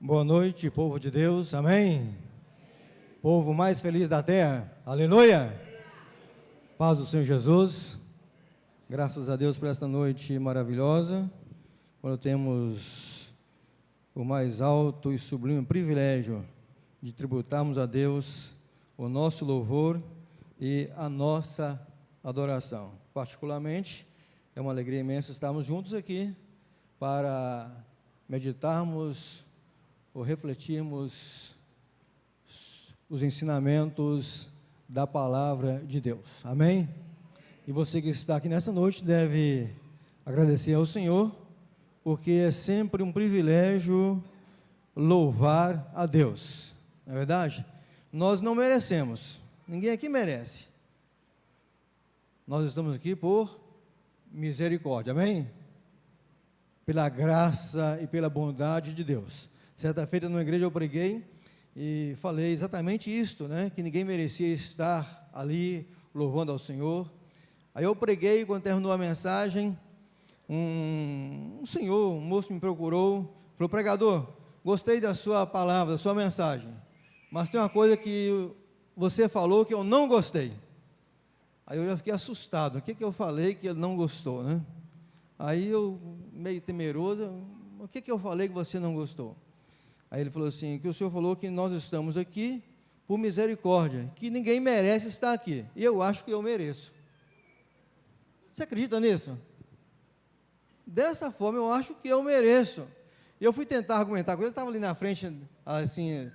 Boa noite, povo de Deus, amém? Povo mais feliz da terra, aleluia! Paz do Senhor Jesus, graças a Deus por esta noite maravilhosa, quando temos o mais alto e sublime privilégio de tributarmos a Deus o nosso louvor e a nossa adoração. Particularmente, é uma alegria imensa estarmos juntos aqui para meditarmos ou refletirmos os ensinamentos da palavra de Deus, amém? E você que está aqui nessa noite deve agradecer ao Senhor, porque é sempre um privilégio louvar a Deus, não é verdade? Nós não merecemos, ninguém aqui merece, nós estamos aqui por misericórdia, amém? Pela graça e pela bondade de Deus. Certa feita numa igreja eu preguei e falei exatamente isto, né? Que ninguém merecia estar ali louvando ao Senhor. Aí eu preguei, quando terminou a mensagem, um senhor, um moço me procurou, falou: pregador, gostei da sua palavra, da sua mensagem, mas tem uma coisa que você falou que eu não gostei. Aí eu já fiquei assustado, o que eu falei que ele não gostou, né? Aí eu, meio temeroso, o que eu falei que você não gostou? Aí ele falou assim, que o Senhor falou que nós estamos aqui por misericórdia, que ninguém merece estar aqui, e eu acho que eu mereço. Você acredita nisso? Dessa forma eu acho que eu mereço. E eu fui tentar argumentar com ele, estava ali na frente, assim,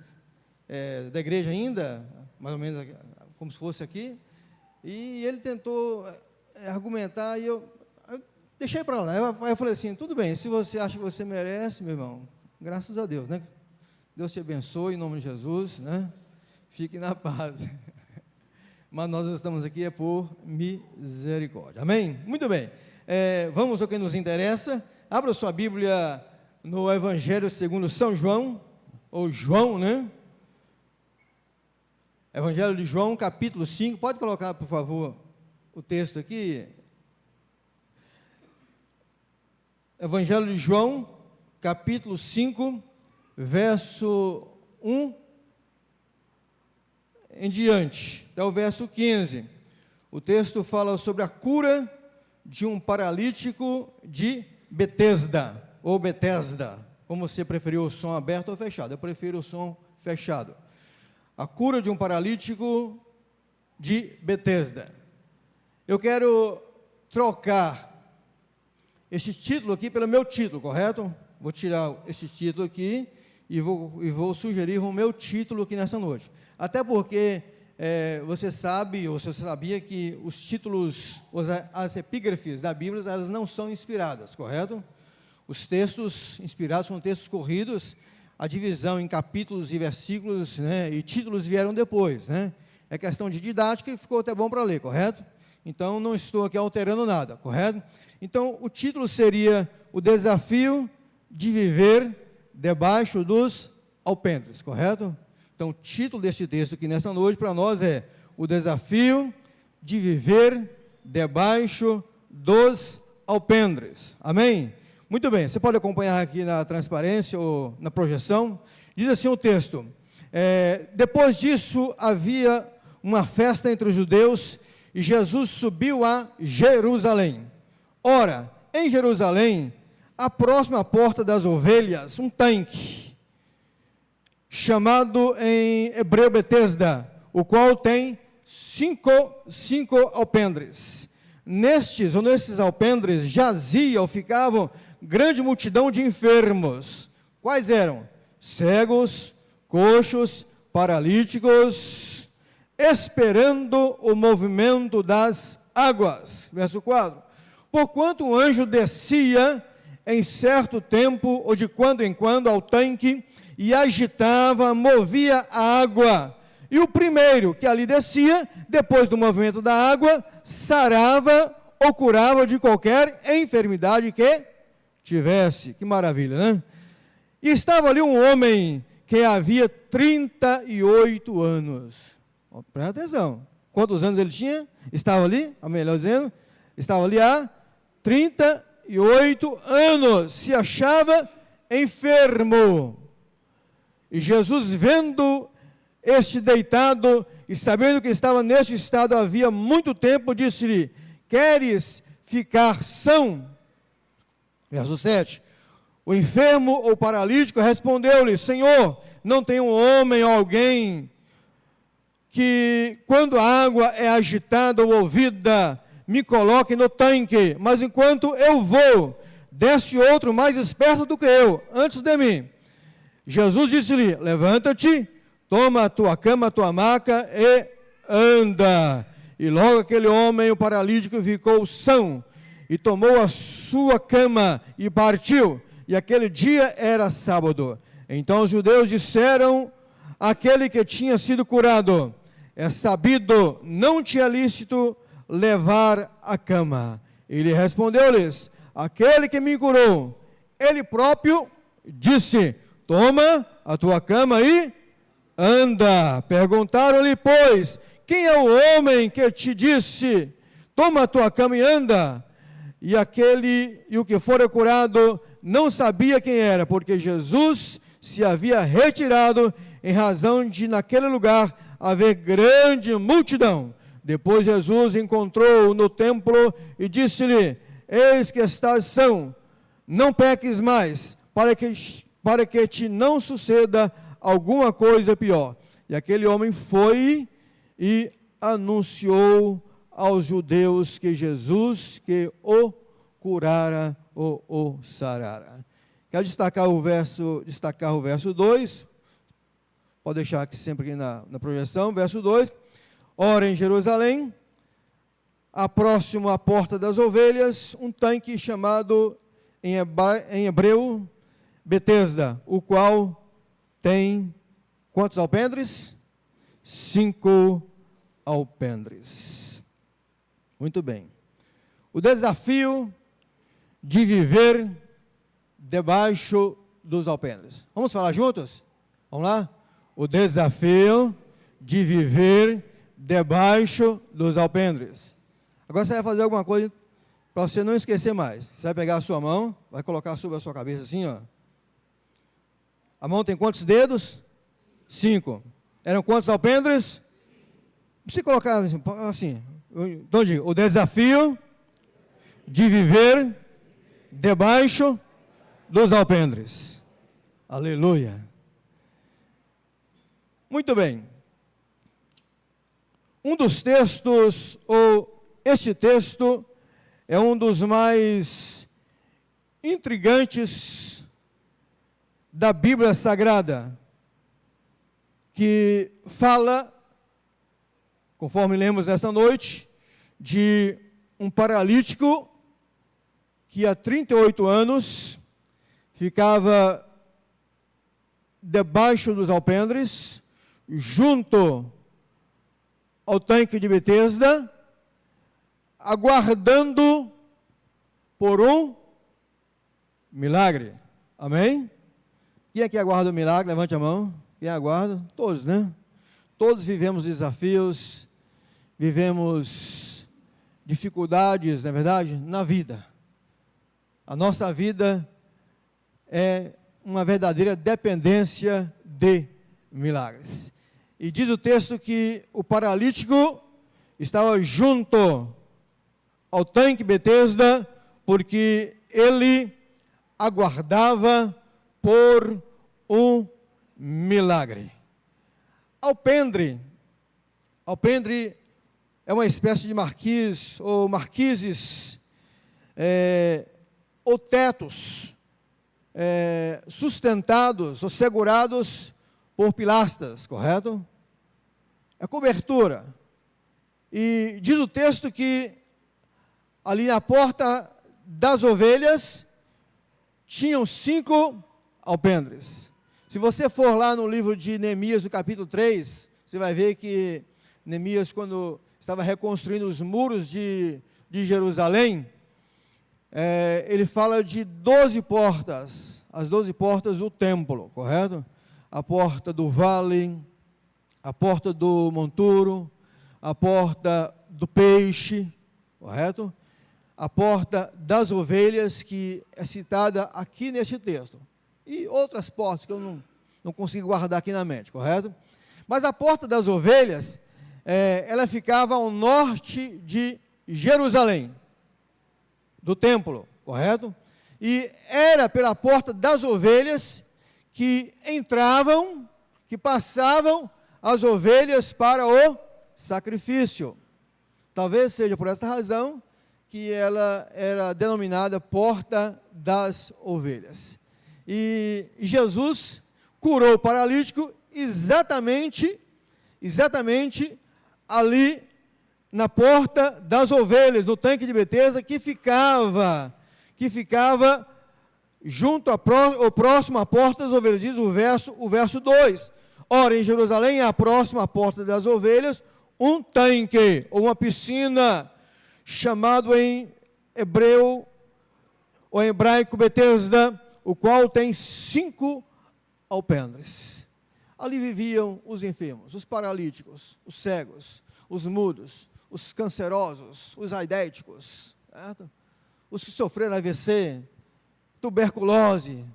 da igreja ainda, mais ou menos como se fosse aqui, e ele tentou argumentar, e eu deixei para lá. Aí eu falei assim, tudo bem, se você acha que você merece, meu irmão, graças a Deus, né? Deus te abençoe em nome de Jesus, né? Fique na paz. Mas nós estamos aqui por misericórdia, amém? Muito bem, vamos ao que nos interessa. Abra sua Bíblia no Evangelho segundo São João, ou João, né? Evangelho de João, capítulo 5, pode colocar, por favor, o texto aqui. Evangelho de João, capítulo 5, verso 1 em diante, até o verso 15. O texto fala sobre a cura de um paralítico de Betesda, ou Betesda, como você preferiu, o som aberto ou fechado? Eu prefiro o som fechado. A cura de um paralítico de Betesda. Eu quero trocar este título aqui pelo meu título, correto? Vou tirar esse título aqui e vou sugerir o meu título aqui nessa noite. Até porque você sabe, ou você sabia que os títulos, as epígrafes da Bíblia, elas não são inspiradas, correto? Os textos inspirados são textos corridos, a divisão em capítulos e versículos, né, e títulos vieram depois, né? É questão de didática e ficou até bom para ler, correto? Então, não estou aqui alterando nada, correto? Então, o título seria O Desafio de Viver Debaixo dos Alpendres, correto? Então, o título deste texto aqui nessa noite para nós é O Desafio de Viver Debaixo dos Alpendres, amém? Muito bem, você pode acompanhar aqui na transparência ou na projeção. Diz assim o texto: depois disso havia uma festa entre os judeus e Jesus subiu a Jerusalém. Ora, em Jerusalém, a próxima porta das ovelhas, um tanque, chamado em hebreu Betesda, o qual tem cinco alpendres. Nestes alpendres jazia ou ficavam grande multidão de enfermos. Quais eram? Cegos, coxos, paralíticos, esperando o movimento das águas. Verso 4. Porquanto um anjo descia em certo tempo, ou de quando em quando, ao tanque, e agitava, movia a água. E o primeiro que ali descia, depois do movimento da água, sarava ou curava de qualquer enfermidade que tivesse. Que maravilha, né? E estava ali um homem que havia 38 anos. Presta atenção. Quantos anos ele tinha? Estava ali, melhor dizendo, estava ali há 38 anos. Se achava enfermo. E Jesus, vendo este deitado e sabendo que estava neste estado havia muito tempo, disse-lhe: queres ficar são? Verso 7. O enfermo ou paralítico respondeu-lhe: Senhor, não tem um homem ou alguém que, quando a água é agitada ou ouvida, me coloque no tanque, mas enquanto eu vou, desce outro mais esperto do que eu, antes de mim. Jesus disse-lhe: levanta-te, toma a tua cama, a tua maca e anda. E logo aquele homem, o paralítico, ficou são, e tomou a sua cama e partiu. E aquele dia era sábado. Então os judeus disseram àquele que tinha sido curado: é sabido, não te é lícito levar a cama. Ele respondeu-lhes: aquele que me curou, ele próprio disse: toma a tua cama e anda. Perguntaram-lhe, pois, quem é o homem que te disse: toma a tua cama e anda? E o que fora curado não sabia quem era, porque Jesus se havia retirado, em razão de naquele lugar haver grande multidão. Depois Jesus encontrou-o no templo e disse-lhe: eis que estás são, não peques mais, para que te não suceda alguma coisa pior. E aquele homem foi e anunciou aos judeus que Jesus que o curara ou o sarara. Quero destacar o verso 2, pode deixar aqui sempre aqui na projeção, verso 2. Ora, em Jerusalém, próximo à porta das ovelhas, um tanque chamado em hebreu Betesda, o qual tem quantos alpendres? 5 alpendres. Muito bem. O desafio de viver debaixo dos alpendres. Vamos falar juntos? Vamos lá? O desafio de viver debaixo dos alpendres. Agora você vai fazer alguma coisa para você não esquecer mais. Você vai pegar a sua mão, vai colocar sobre a sua cabeça assim, ó. A mão tem quantos dedos? 5. Eram quantos alpendres? Se colocar assim, então digo, o desafio de viver debaixo dos alpendres. Aleluia. Muito bem. Um dos textos, ou este texto, é um dos mais intrigantes da Bíblia Sagrada, que fala, conforme lemos nesta noite, de um paralítico que há 38 anos ficava debaixo dos alpendres, junto ao tanque de Betesda, aguardando por um milagre. Amém? Quem é que aguarda o milagre? Levante a mão. Quem aguarda? Todos, né? Todos vivemos desafios, vivemos dificuldades, não é verdade? Na vida. A nossa vida é uma verdadeira dependência de milagres. E diz o texto que o paralítico estava junto ao tanque Betesda, porque ele aguardava por um milagre. Alpendre é uma espécie de marquise ou marquises, ou tetos sustentados ou segurados por pilastras, correto? É cobertura. E diz o texto que ali na porta das ovelhas tinham 5 alpendres. Se você for lá no livro de Neemias, no capítulo 3, você vai ver que Neemias, quando estava reconstruindo os muros de Jerusalém, ele fala de 12 portas, as 12 portas do templo, correto? A porta do vale, a porta do monturo, a porta do peixe, correto? A porta das ovelhas, que é citada aqui neste texto. E outras portas que eu não consigo guardar aqui na mente, correto? Mas a porta das ovelhas, ela ficava ao norte de Jerusalém, do templo, correto? E era pela porta das ovelhas que entravam, que passavam as ovelhas para o sacrifício. Talvez seja por esta razão que ela era denominada porta das ovelhas. E Jesus curou o paralítico exatamente ali na porta das ovelhas, no tanque de Betesda, que ficava junto ao próximo à porta das ovelhas. Diz o verso 2. Ora, em Jerusalém, à próxima porta das ovelhas, um tanque, ou uma piscina, chamado em hebreu, ou em hebraico, Betesda, o qual tem 5 alpendres. Ali viviam os enfermos, os paralíticos, os cegos, os mudos, os cancerosos, os aidéticos, certo? Os que sofreram AVC, tuberculose.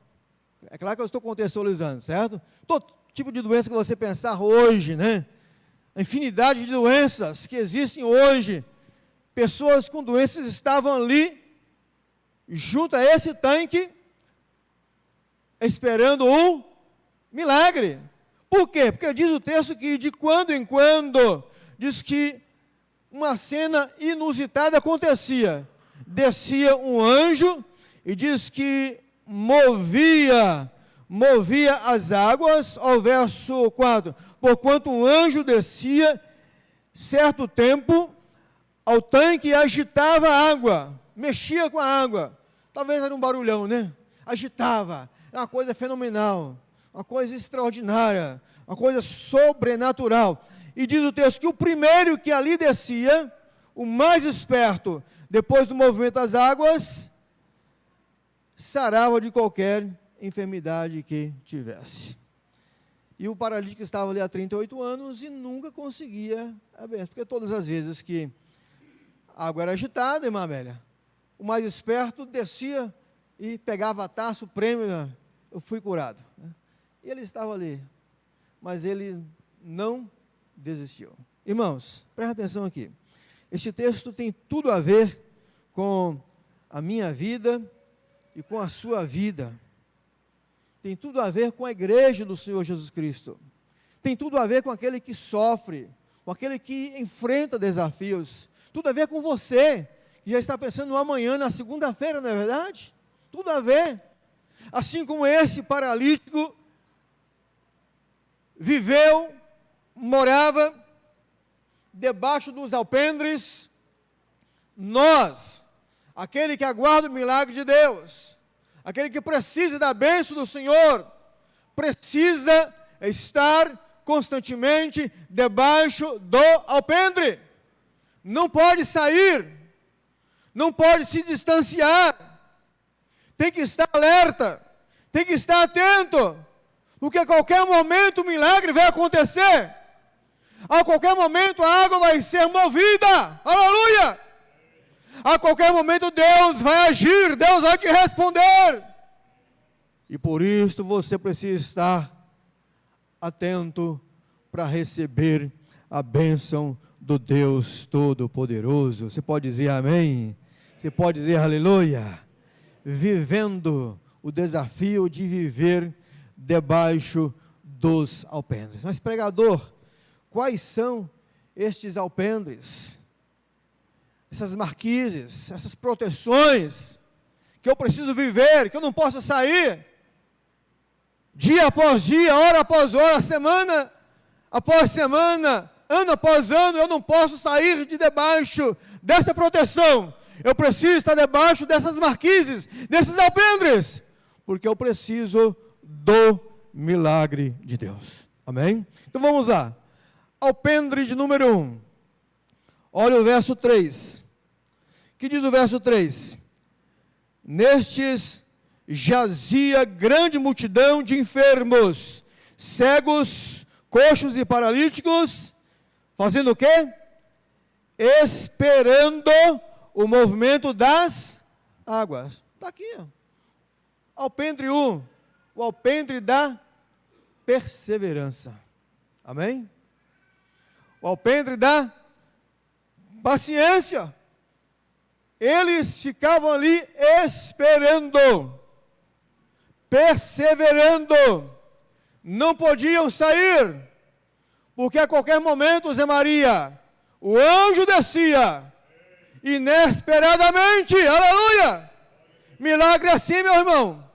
É claro que eu estou contextualizando, certo? Todo tipo de doença que você pensar hoje, né? A infinidade de doenças que existem hoje. Pessoas com doenças estavam ali, junto a esse tanque, esperando um milagre. Por quê? Porque diz o texto que de quando em quando, diz que uma cena inusitada acontecia. Descia um anjo e diz que movia as águas, ao verso 4, porquanto um anjo descia certo tempo ao tanque e agitava a água, mexia com a água, talvez era um barulhão, né? Agitava, era uma coisa fenomenal, uma coisa extraordinária, uma coisa sobrenatural. E diz o texto que o primeiro que ali descia, o mais esperto, depois do movimento das águas, sarava de qualquer enfermidade que tivesse. E o paralítico estava ali há 38 anos e nunca conseguia a bênção, porque todas as vezes que a água era agitada, irmã Amélia, o mais esperto descia e pegava a taça, o prêmio, eu fui curado. E ele estava ali, mas ele não desistiu. Irmãos, presta atenção aqui. Este texto tem tudo a ver com a minha vida e com a sua vida. Tem tudo a ver com a igreja do Senhor Jesus Cristo. Tem tudo a ver com aquele que sofre, com aquele que enfrenta desafios. Tudo a ver com você, que já está pensando no amanhã, na segunda-feira, não é verdade? Tudo a ver. Assim como esse paralítico viveu, morava debaixo dos alpendres, nós, aquele que aguarda o milagre de Deus, aquele que precisa da bênção do Senhor, precisa estar constantemente debaixo do alpendre. Não pode sair, não pode se distanciar, tem que estar alerta, tem que estar atento, porque a qualquer momento o milagre vai acontecer, a qualquer momento a água vai ser movida, aleluia! A qualquer momento Deus vai agir, Deus vai te responder, e por isso você precisa estar atento para receber a bênção do Deus Todo-Poderoso. Você pode dizer amém? Você pode dizer aleluia? Vivendo o desafio de viver debaixo dos alpendres. Mas pregador, quais são estes alpendres? Essas marquises, essas proteções que eu preciso viver, que eu não posso sair dia após dia, hora após hora, semana após semana, ano após ano, eu não posso sair de debaixo dessa proteção. Eu preciso estar debaixo dessas marquises, desses alpendres, porque eu preciso do milagre de Deus. Amém? Então vamos lá. Alpendre de número 1. Olha o verso 3. Que diz o verso 3? Nestes jazia grande multidão de enfermos, cegos, coxos e paralíticos, fazendo o quê? Esperando o movimento das águas. Está aqui, ó. Alpendre 1, o alpendre da perseverança. Amém? O alpendre da paciência. Eles ficavam ali esperando, perseverando, não podiam sair, porque a qualquer momento, Zé Maria, o anjo descia, inesperadamente, aleluia! Milagre assim, meu irmão,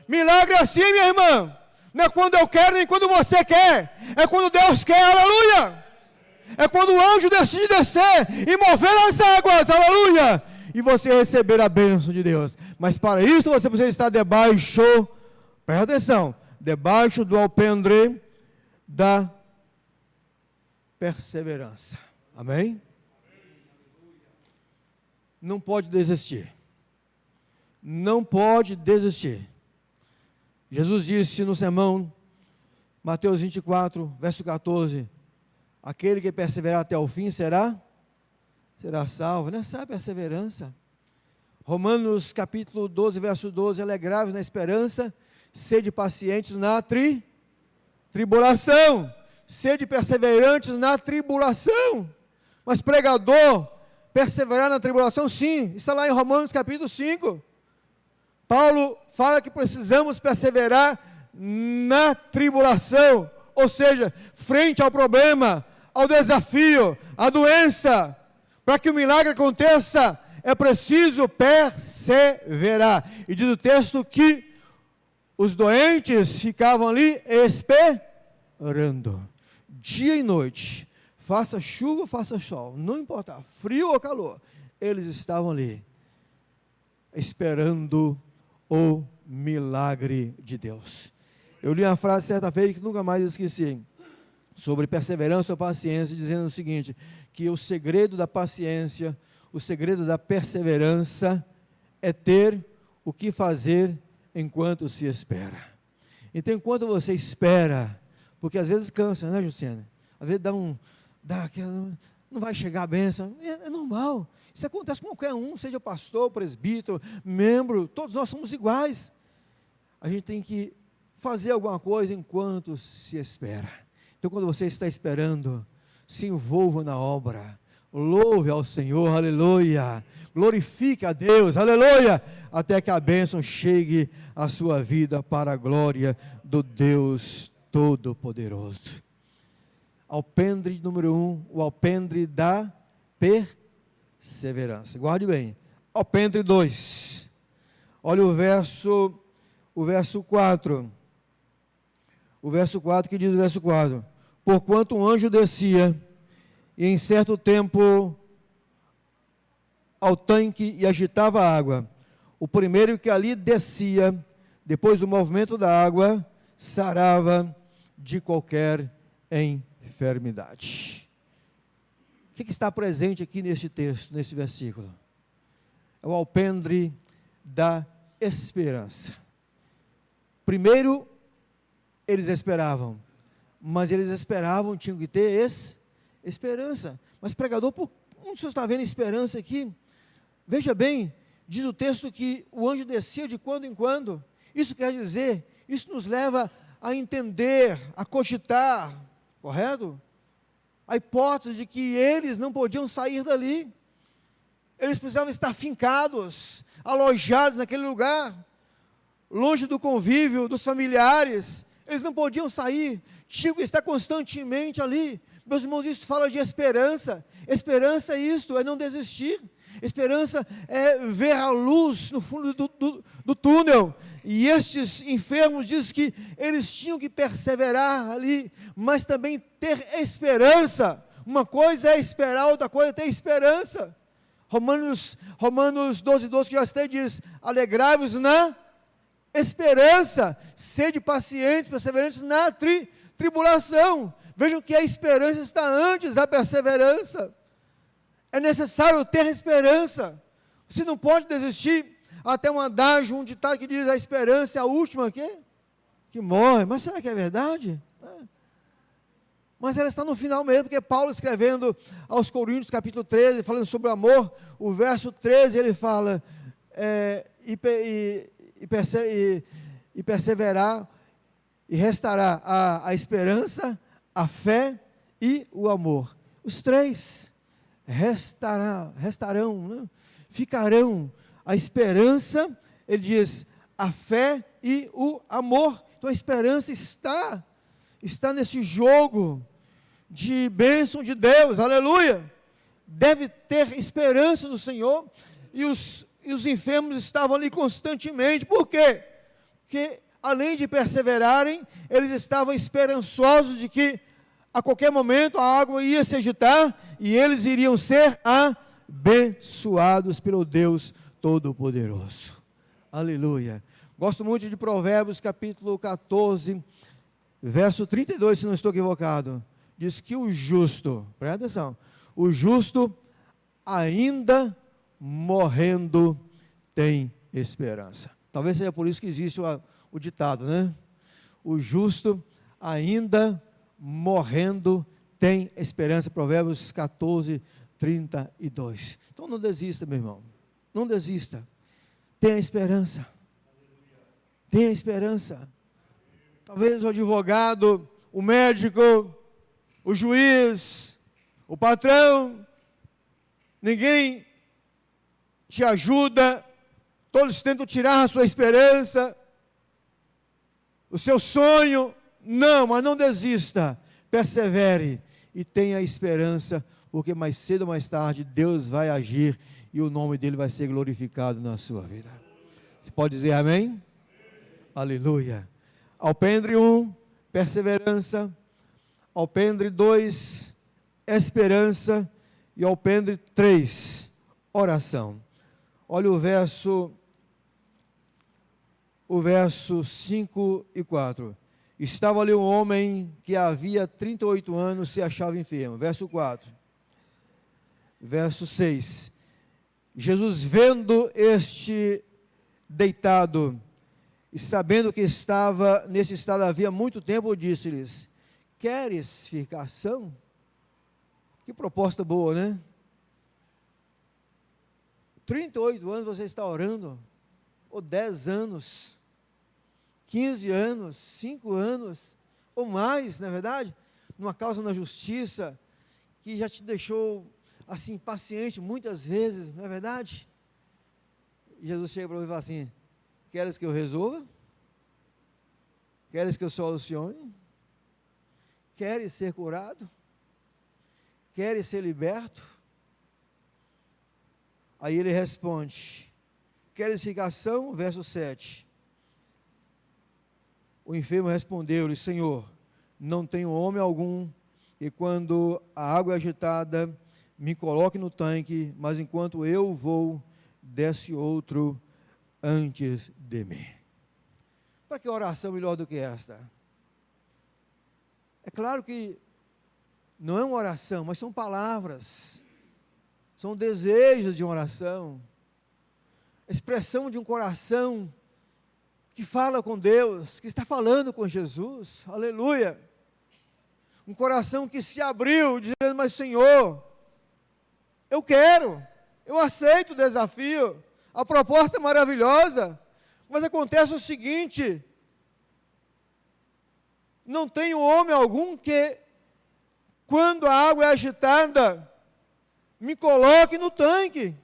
milagre assim, minha irmã, não é quando eu quero, nem quando você quer, é quando Deus quer, aleluia! É quando o anjo decide descer e mover as águas, aleluia! E você receber a bênção de Deus. Mas para isso você precisa estar debaixo, presta atenção, debaixo do alpendre da perseverança. Amém? Não pode desistir. Não pode desistir. Jesus disse no sermão, Mateus 24, verso 14, aquele que perseverar até o fim será salvo. Nessa perseverança. Romanos capítulo 12, verso 12, alegrai-vos na esperança, sede pacientes na tribulação, sede perseverantes na tribulação. Mas pregador, perseverar na tribulação, sim, está lá em Romanos capítulo 5. Paulo fala que precisamos perseverar na tribulação, ou seja, frente ao problema, ao desafio, à doença. Para que o milagre aconteça, é preciso perseverar. E diz o texto que os doentes ficavam ali esperando, dia e noite, faça chuva ou faça sol, não importa, frio ou calor, eles estavam ali, esperando o milagre de Deus. Eu li uma frase certa feita que nunca mais esqueci, sobre perseverança ou paciência, dizendo o seguinte, que o segredo da paciência, o segredo da perseverança é ter o que fazer enquanto se espera. Então, enquanto você espera, porque às vezes cansa, né, Juciana? Às vezes não vai chegar a bênção, é normal, isso acontece com qualquer um, seja pastor, presbítero, membro, todos nós somos iguais. A gente tem que fazer alguma coisa enquanto se espera. Então, quando você está esperando, se envolva na obra, louve ao Senhor, aleluia, glorifique a Deus, aleluia, até que a bênção chegue à sua vida para a glória do Deus Todo-Poderoso. Alpendre número 1, o alpendre da perseverança. Guarde bem. Alpendre 2. Olha o verso 4. O verso 4, que diz o verso 4. Porquanto um anjo descia, e em certo tempo ao tanque e agitava a água. O primeiro que ali descia, depois do movimento da água, sarava de qualquer enfermidade. O que está presente aqui neste texto, nesse versículo? É o alpendre da esperança. Primeiro, eles esperavam, mas eles esperavam, tinham que ter esperança. Mas pregador, por onde o senhor está vendo esperança aqui? Veja bem, diz o texto que o anjo descia de quando em quando. Isso quer dizer, isso nos leva a entender, a cogitar, correto? A hipótese de que eles não podiam sair dali. Eles precisavam estar fincados, alojados naquele lugar, longe do convívio, dos familiares. Eles não podiam sair, tinham que estar constantemente ali. Meus irmãos, isso fala de esperança. Esperança é isto, é não desistir. Esperança é ver a luz no fundo do túnel. E estes enfermos dizem que eles tinham que perseverar ali, mas também ter esperança. Uma coisa é esperar, outra coisa é ter esperança. Romanos 12, que já até diz, alegrai-vos na esperança, sede pacientes, perseverantes na tribulação. Vejam que a esperança está antes da perseverança. É necessário ter esperança. Você não pode desistir. Até um adágio, um ditado que diz, a esperança é a última que morre. Mas será que é verdade? Mas ela está no final mesmo, porque Paulo escrevendo aos Coríntios, capítulo 13, falando sobre o amor, o verso 13, ele fala, perseverar, e restará a esperança, a fé e o amor. Os três restarão, né? Ficarão. A esperança, ele diz, a fé e o amor. Então a esperança está nesse jogo de bênção de Deus, aleluia. Deve ter esperança no Senhor, e os enfermos estavam ali constantemente. Por quê? Porque além de perseverarem, eles estavam esperançosos de que a qualquer momento a água ia se agitar e eles iriam ser abençoados pelo Deus Todo-Poderoso. Aleluia. Gosto muito de Provérbios capítulo 14, verso 32, se não estou equivocado. Diz que o justo, presta atenção, o justo ainda morrendo tem esperança. Talvez seja por isso que existe o ditado, né? O justo ainda morrendo tem esperança. Provérbios 14, 32. Então não desista, meu irmão. Não desista. Tenha esperança. Tenha esperança. Talvez o advogado, o médico, o juiz, o patrão, ninguém te ajuda, todos tentam tirar a sua esperança, o seu sonho. Não, mas não desista, persevere e tenha esperança, porque mais cedo ou mais tarde Deus vai agir e o nome dele vai ser glorificado na sua vida. Você pode dizer amém? Aleluia. Alpendre 1, perseverança. Alpendre 2, esperança. E alpendre 3, oração. Olha o verso 5 e 4. Estava ali um homem que havia 38 anos se achava enfermo. Verso 4. Verso 6. Jesus, vendo este deitado, e sabendo que estava nesse estado havia muito tempo, disse-lhes: queres ficar são? Que proposta boa, né? 38 anos você está orando, ou 10 anos, 15 anos, 5 anos, ou mais, não é verdade? Numa causa na justiça, que já te deixou assim, paciente muitas vezes, não é verdade? E Jesus chega para você e fala assim: queres que eu resolva? Queres que eu solucione? Queres ser curado? Queres ser liberto? Aí ele responde: queres ficar são? Verso 7. O enfermo respondeu-lhe: Senhor, não tenho homem algum, e quando a água é agitada, me coloque no tanque, mas enquanto eu vou, desce outro antes de mim. Para que oração melhor do que esta? É claro que não é uma oração, mas são palavras, são desejos de uma oração, expressão de um coração que fala com Deus, que está falando com Jesus, aleluia. Um coração que se abriu, dizendo: mas Senhor, eu quero, eu aceito o desafio, a proposta é maravilhosa, mas acontece o seguinte: não tem homem algum que, quando a água é agitada, me coloque no tanque.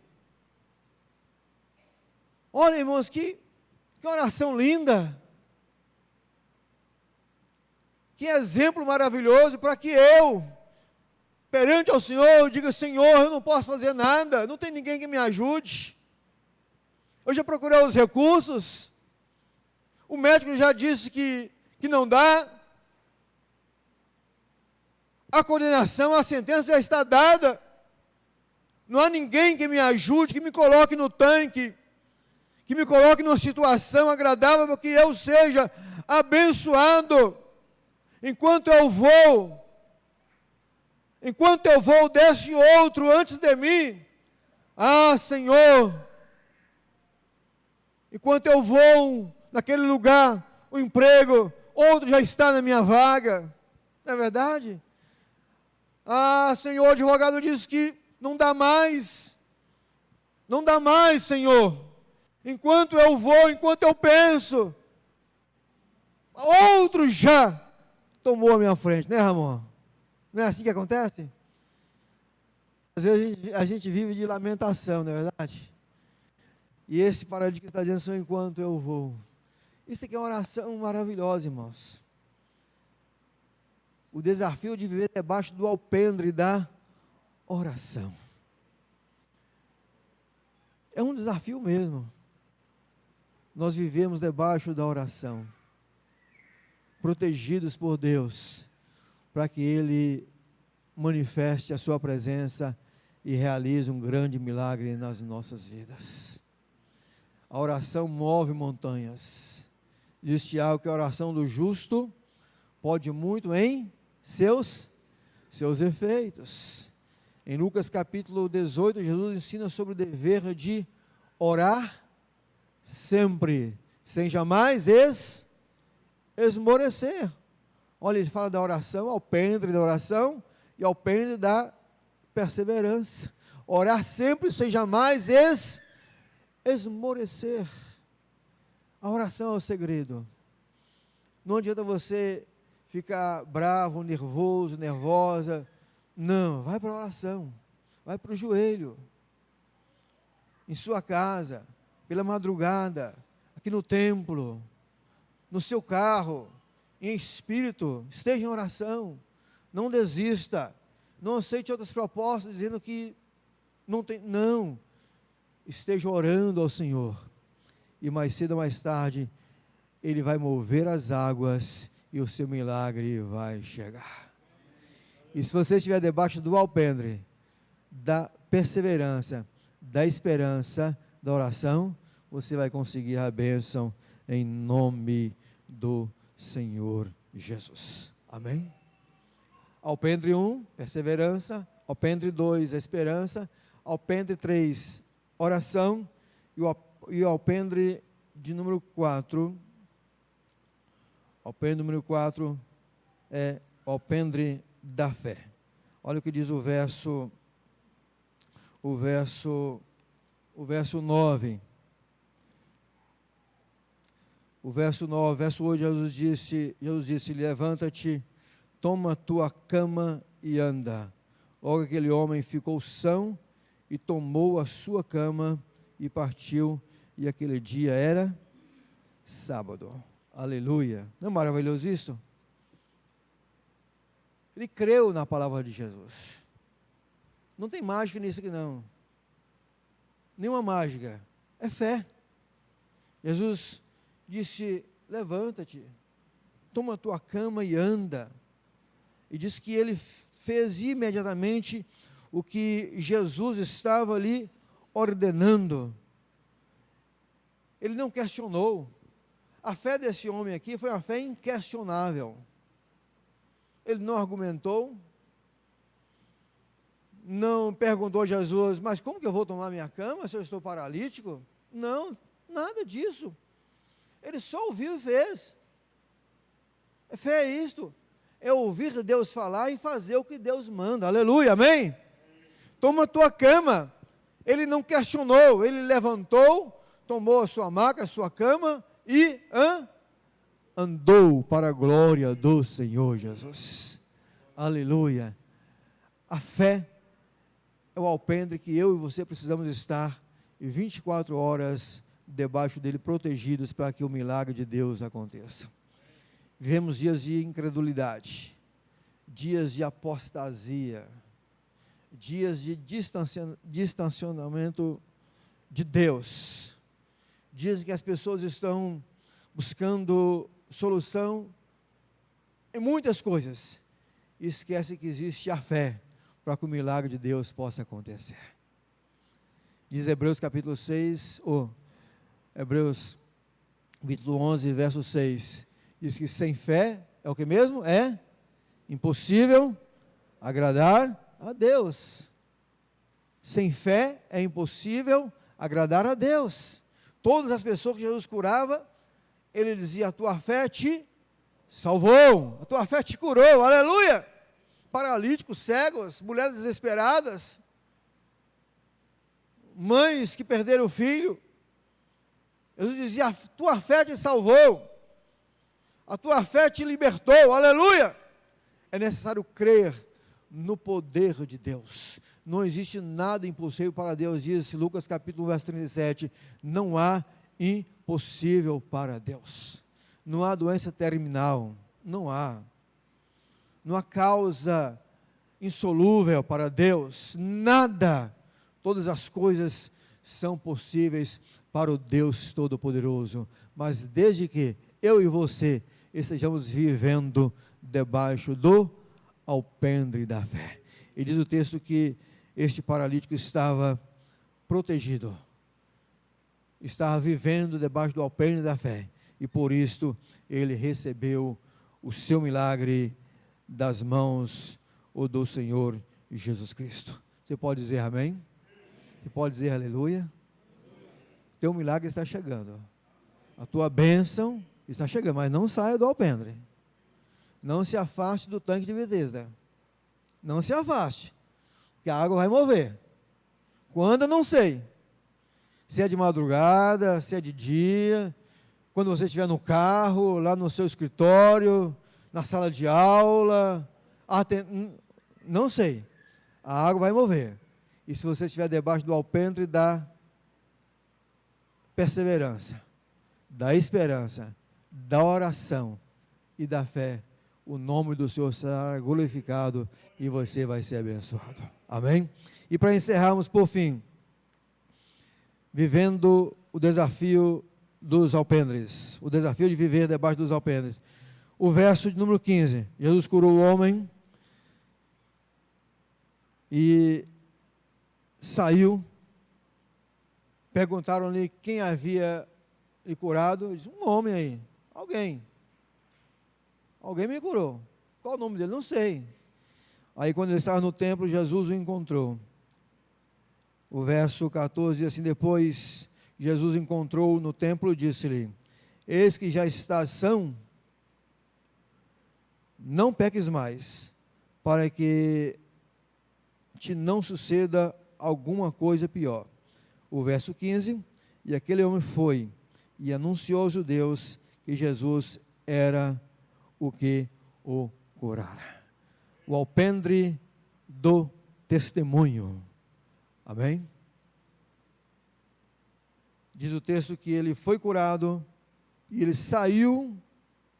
Olha, irmãos, que oração linda, que exemplo maravilhoso, para que eu, perante ao Senhor, eu diga: Senhor, eu não posso fazer nada, não tem ninguém que me ajude. Eu já procurei os recursos, o médico já disse que não dá, a condenação, a sentença já está dada, não há ninguém que me ajude, que me coloque no tanque, que me coloque numa situação agradável, para que eu seja abençoado. Enquanto eu vou, desce outro antes de mim. Ah, Senhor, enquanto eu vou naquele lugar, o emprego, outro já está na minha vaga, não é verdade? Ah, Senhor, o advogado diz que não dá mais, Senhor. Enquanto eu vou, enquanto eu penso, outro já tomou a minha frente, né, Ramon? Não é assim que acontece? Às vezes a gente vive de lamentação, não é verdade? E esse paralítico está dizendo, Senhor, enquanto eu vou. Isso aqui é uma oração maravilhosa, irmãos. O desafio de viver debaixo do alpendre da oração. É um desafio mesmo. Nós vivemos debaixo da oração, protegidos por Deus, para que Ele manifeste a sua presença e realize um grande milagre nas nossas vidas. A oração move montanhas. Diz Tiago que a oração do justo pode muito em seus efeitos. Em Lucas capítulo 18, Jesus ensina sobre o dever de orar sempre, sem jamais esmorecer. Olha, ele fala da oração, alpendre da oração e alpendre da perseverança. Orar sempre sem jamais esmorecer. A oração é o segredo. Não adianta você ficar bravo, nervoso, nervosa. Não, vai para a oração, vai para o joelho, em sua casa, pela madrugada, aqui no templo, no seu carro, em espírito, esteja em oração, não desista, não aceite outras propostas dizendo que não tem, não, esteja orando ao Senhor, e mais cedo ou mais tarde, Ele vai mover as águas, e o seu milagre vai chegar. E se você estiver debaixo do alpendre, da perseverança, da esperança, da oração, você vai conseguir a bênção em nome do Senhor Jesus. Amém? Alpendre 1, perseverança. Alpendre 2, esperança. Alpendre 3, oração. E o alpendre de número 4. Alpendre número 4 é o alpendre da fé. Olha o que diz o verso 9. O verso 9, verso 8, Jesus disse, levanta-te, toma tua cama e anda. Logo aquele homem ficou são e tomou a sua cama e partiu, e aquele dia era sábado. Aleluia. Não é maravilhoso isso? Ele creu na palavra de Jesus. Não tem mágica nisso aqui não. Nenhuma mágica. É fé. Jesus disse, levanta-te, toma a tua cama e anda. E diz que ele fez imediatamente o que Jesus estava ali ordenando. Ele não questionou. A fé desse homem aqui foi uma fé inquestionável. Ele não argumentou, não perguntou a Jesus, mas como que eu vou tomar minha cama se eu estou paralítico? Não, nada disso. Ele só ouviu e fez. Fé é isto, é ouvir Deus falar e fazer o que Deus manda. Aleluia, amém? Toma a tua cama. Ele não questionou, ele levantou, tomou a sua maca, a sua cama e andou para a glória do Senhor Jesus. Aleluia. A fé é o alpendre que eu e você precisamos estar 24 horas debaixo dele, protegidos para que o milagre de Deus aconteça. Vivemos dias de incredulidade, dias de apostasia, dias de distanciamento de Deus, dias em que as pessoas estão buscando solução em muitas coisas, e esquece que existe a fé para que o milagre de Deus possa acontecer. Diz Hebreus capítulo 6, Hebreus capítulo 11, verso 6, diz que sem fé é o que mesmo? É impossível agradar a Deus. Sem fé é impossível agradar a Deus. Todas as pessoas que Jesus curava, ele dizia, a tua fé te salvou, a tua fé te curou, aleluia. Paralíticos, cegos, mulheres desesperadas, mães que perderam o filho, Jesus dizia, a tua fé te salvou. A tua fé te libertou, aleluia! É necessário crer no poder de Deus. Não existe nada impossível para Deus, diz Lucas capítulo 1, verso 37, não há impossível para Deus. Não há doença terminal, não há. Não há causa insolúvel para Deus, nada. Todas as coisas são possíveis para o Deus Todo-Poderoso, mas desde que eu e você estejamos vivendo debaixo do alpendre da fé. E diz o texto que este paralítico estava protegido, estava vivendo debaixo do alpendre da fé, e por isto ele recebeu o seu milagre das mãos do Senhor Jesus Cristo. Você pode dizer amém? Você pode dizer aleluia? Teu milagre está chegando, a tua bênção está chegando, mas não saia do alpendre, não se afaste do tanque de Betesda, não se afaste, porque a água vai mover. Quando eu não sei, se é de madrugada, se é de dia, quando você estiver no carro, lá no seu escritório, na sala de aula, não sei, a água vai mover. E se você estiver debaixo do alpendre da perseverança, da esperança, da oração e da fé, o nome do Senhor será glorificado e você vai ser abençoado. Amém? E para encerrarmos, por fim, vivendo o desafio dos alpendres, o desafio de viver debaixo dos alpendres. O verso de número 15, Jesus curou o homem e saiu. Perguntaram-lhe quem havia lhe curado. Ele disse, um homem aí, alguém me curou. Qual o nome dele? Não sei. Aí quando ele estava no templo, Jesus o encontrou. O verso 14 diz assim, depois Jesus encontrou no templo e disse-lhe, eis que já estás são, não peques mais, para que te não suceda alguma coisa pior. O verso 15, e aquele homem foi e anunciou aos judeus que Jesus era o que o curara. O alpendre do testemunho. Amém? Diz o texto que ele foi curado e ele saiu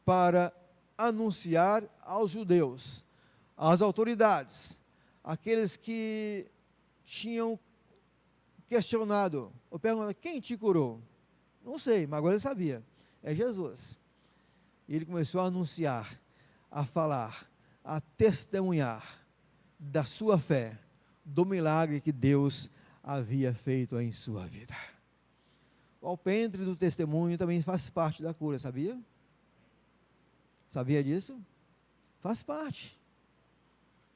para anunciar aos judeus, às autoridades, aqueles que tinham questionado, ou perguntado, quem te curou? Não sei, mas agora ele sabia, é Jesus. E ele começou a anunciar, a falar, a testemunhar da sua fé, do milagre que Deus havia feito em sua vida. O alpendre do testemunho também faz parte da cura, sabia? Sabia disso? Faz parte.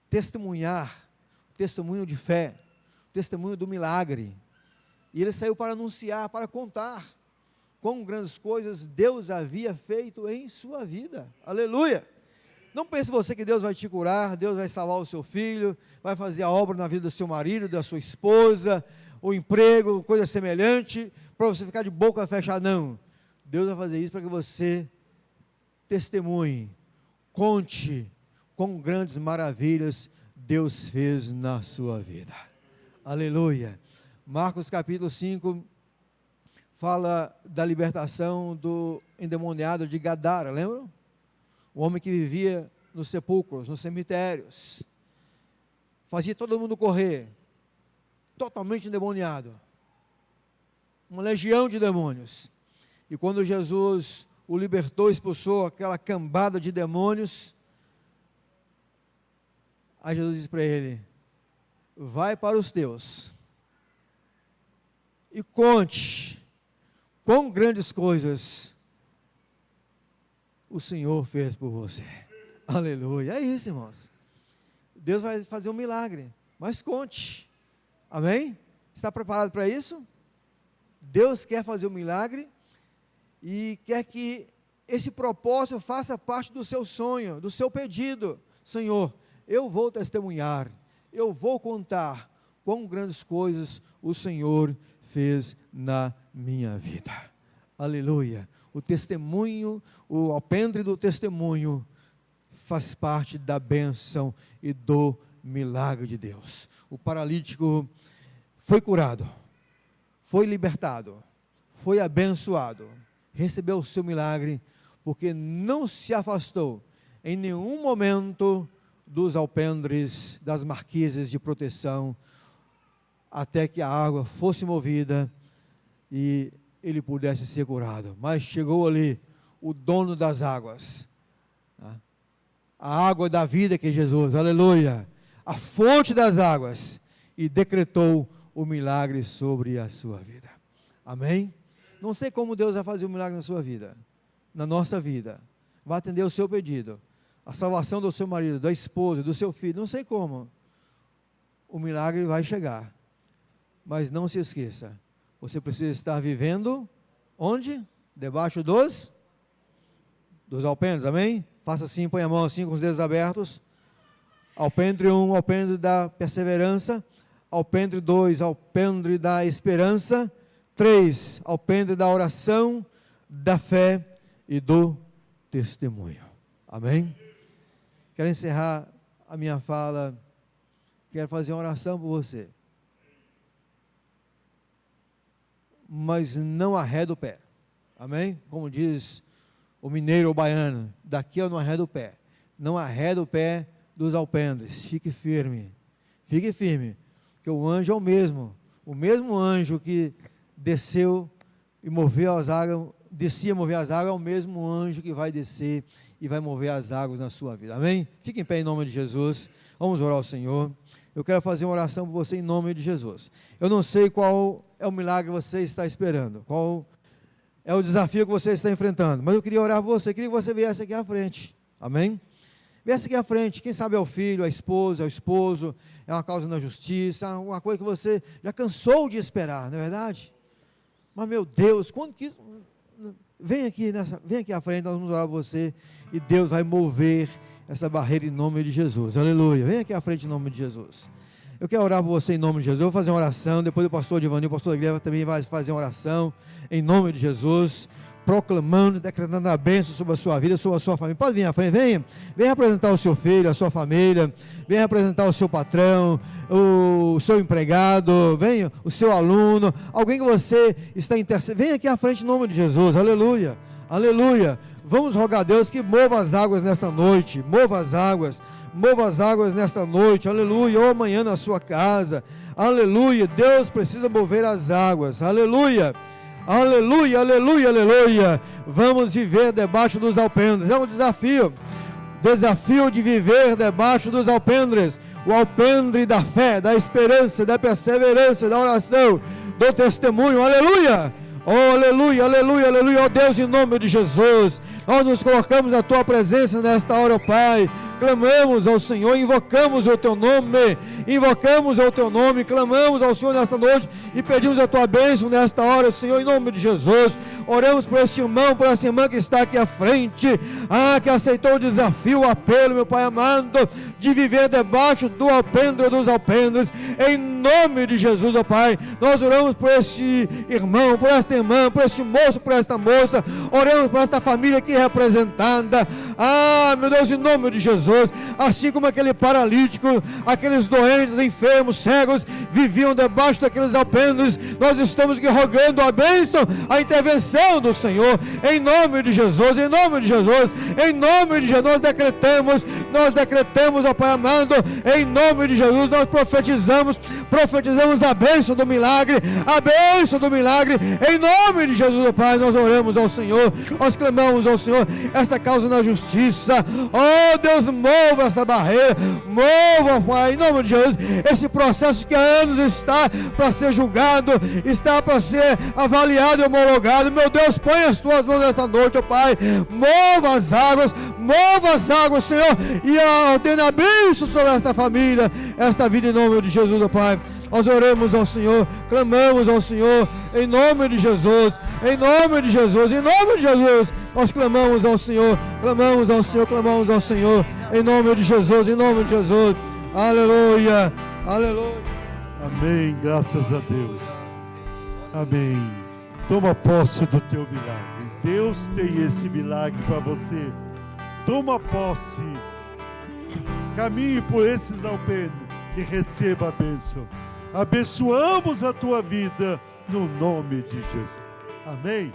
Testemunhar, testemunho de fé, testemunho do milagre. E ele saiu para anunciar, para contar quão grandes coisas Deus havia feito em sua vida. Aleluia! Não pense você que Deus vai te curar, Deus vai salvar o seu filho, vai fazer a obra na vida do seu marido, da sua esposa, o emprego, coisa semelhante, para você ficar de boca fechada. Não. Deus vai fazer isso para que você testemunhe, conte quão grandes maravilhas Deus fez na sua vida. Aleluia. Marcos capítulo 5 fala da libertação do endemoniado de Gadara, lembram? O homem que vivia nos sepulcros, nos cemitérios, fazia todo mundo correr, totalmente endemoniado, uma legião de demônios. E quando Jesus o libertou, expulsou aquela cambada de demônios, aí Jesus disse para ele, vai para os teus e conte quão grandes coisas o Senhor fez por você. Aleluia, é isso, irmãos. Deus vai fazer um milagre, mas conte. Amém? Está preparado para isso? Deus quer fazer um milagre e quer que esse propósito faça parte do seu sonho, do seu pedido. Senhor, eu vou testemunhar, eu vou contar quão grandes coisas o Senhor fez na minha vida. Aleluia. O testemunho, o alpendre do testemunho faz parte da bênção e do milagre de Deus. O paralítico foi curado, foi libertado, foi abençoado, recebeu o seu milagre, porque não se afastou em nenhum momento dos alpendres, das marquises de proteção, até que a água fosse movida e ele pudesse ser curado. Mas chegou ali o dono das águas, a água da vida que é Jesus, aleluia, a fonte das águas, e decretou o milagre sobre a sua vida. Amém? Não sei como Deus vai fazer um milagre na sua vida, na nossa vida. Vai atender o seu pedido, a salvação do seu marido, da esposa, do seu filho, não sei como. O milagre vai chegar. Mas não se esqueça, você precisa estar vivendo onde? Debaixo dos alpendres, amém? Faça assim, põe a mão assim com os dedos abertos. Alpendre 1, alpendre da perseverança. Alpendre 2, alpendre da esperança. 3, alpendre da oração, da fé e do testemunho. Amém? Quero encerrar a minha fala, quero fazer uma oração por você. Mas não arreda o pé. Amém? Como diz o mineiro ou baiano, daqui eu não arredo o pé. Não arreda o pé dos alpendres. Fique firme. Fique firme. Porque o anjo é o mesmo anjo que desceu e moveu as águas, descia a mover as águas, é o mesmo anjo que vai descer e vai mover as águas na sua vida. Amém? Fique em pé em nome de Jesus. Vamos orar ao Senhor. Eu quero fazer uma oração por você em nome de Jesus. Eu não sei qual é o milagre que você está esperando, qual é o desafio que você está enfrentando, mas eu queria orar por você, queria que você viesse aqui à frente. Amém? Viesse aqui à frente, quem sabe é o filho, a esposa, é o esposo, é uma causa na justiça, uma coisa que você já cansou de esperar, não é verdade? Mas meu Deus, quando que isso... Vem aqui à frente, nós vamos orar por você, e Deus vai mover essa barreira em nome de Jesus, aleluia. Vem aqui à frente em nome de Jesus. Eu quero orar por você em nome de Jesus. Eu vou fazer uma oração, depois o pastor Giovanni, o pastor da igreja também vai fazer uma oração em nome de Jesus, proclamando, decretando a bênção sobre a sua vida, sobre a sua família. Pode vir à frente, venha apresentar o seu filho, a sua família, venha apresentar o seu patrão, o seu empregado, venha o seu aluno, alguém que você está intercedendo, venha aqui à frente em nome de Jesus, aleluia, aleluia. Vamos rogar a Deus que mova as águas nesta noite, mova as águas nesta noite, aleluia, ou amanhã na sua casa, aleluia. Deus precisa mover as águas, aleluia, aleluia, aleluia, aleluia. Vamos viver debaixo dos alpendres, é um desafio de viver debaixo dos alpendres, o alpendre da fé, da esperança, da perseverança, da oração, do testemunho, aleluia. Oh, aleluia, aleluia, aleluia, oh Deus, em nome de Jesus, nós nos colocamos na Tua presença nesta hora, oh Pai, clamamos ao Senhor, invocamos o Teu nome, clamamos ao Senhor nesta noite e pedimos a Tua bênção nesta hora, Senhor, em nome de Jesus. Oramos por esse irmão, por essa irmã que está aqui à frente, que aceitou o desafio, o apelo, meu Pai amado, de viver debaixo do alpendre dos alpendres, em nome de Jesus, ó Pai. Nós oramos por este irmão, por esta irmã, por este moço, por esta moça, oramos por esta família aqui representada, meu Deus, em nome de Jesus, assim como aquele paralítico, aqueles doentes, enfermos, cegos, viviam debaixo daqueles alpendres, nós estamos aqui rogando a bênção, a intervenção do Senhor, em nome de Jesus, em nome de Jesus, em nome de Jesus, nós decretamos, ó Pai amado, em nome de Jesus, nós profetizamos a bênção do milagre, em nome de Jesus, ó Pai, nós oramos ao Senhor, nós clamamos ao Senhor, esta causa na justiça, ó Deus, mova essa barreira, mova, Pai, em nome de Jesus, esse processo que há anos está para ser julgado, está para ser avaliado e homologado, meu Deus, põe as Tuas mãos nesta noite, ó Pai, mova as águas, Senhor, e ordena a bênção sobre esta família, esta vida, em nome de Jesus, ó Pai. Nós oramos ao Senhor, clamamos ao Senhor, em nome de Jesus, nós clamamos ao Senhor, em nome de Jesus, aleluia, aleluia. Amém, graças a Deus, amém. Toma posse do teu milagre. Deus tem esse milagre para você. Toma posse. Caminhe por esses alpenos e receba a bênção. Abençoamos a tua vida no nome de Jesus. Amém?